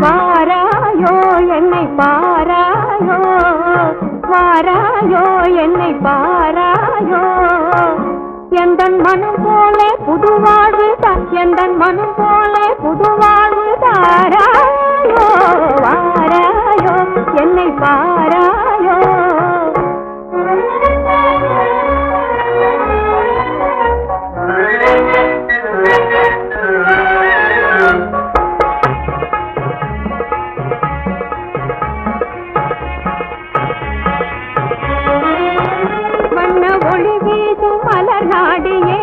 வாராயோ என்னை பாராயோ, வாராயோ என்னை பாராயோ, எந்தன் மனம் போலே புது வாழ்வு எந்தன் மனம் போலே புது வாழ்வு தாராயோ, வாராயோ என்னை பாராயோ. மலர் நாடியே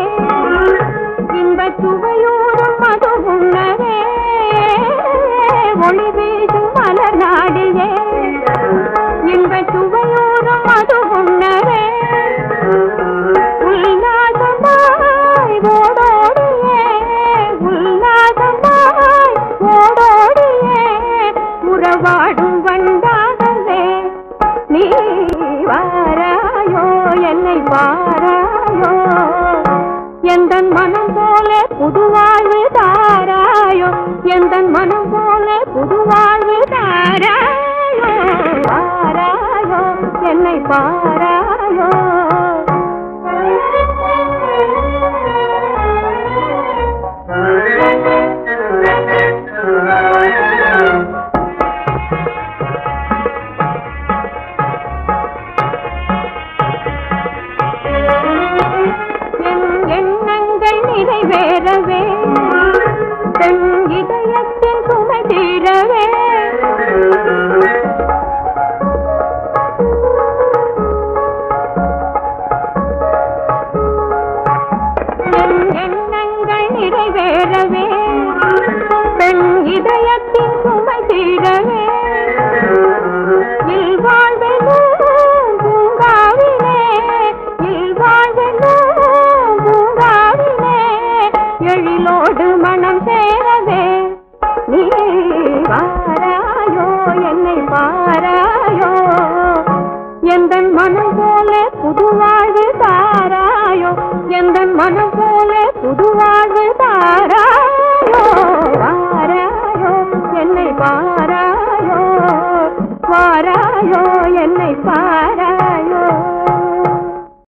இன்பச் சுவையூரும் மது உண்ணவே, ஒளி வீசும் மலர் நாடியே இன்பச் சுவையூரும் மது உண்ணவே, உல்லாசமாய் ஓடோடியே உல்லாசமாய் ஓடோடியே உறவாடும் வண்டாகவே நீ வாராயோ என்னை பாராயோ, எந்தன் மனம் போலே புது வாழ்வு தாராயோ, எந்தன் மனம் போலே புது வாழ்வு தாராயோ, பாராயோ என்னை பாராயோ. நிறைவேறவே தன் இதயத்தின் சுமை தீரவே, எண்ணங்கள் நிறைவேறவே தன் இதயத்தின் சுமை தீரவே, இல்வாழ்வெனும் பூங்காவிலே இல்வாழ்வெனும் பூங்காவிலே எழிலோடு மனம் சேரவே நீ வாராயோ என்னை பாராயோ, எந்தன் மனம் போலே புது வாழ்வு தாராயோ, எந்தன் மனம் போலே புது வாழ்வு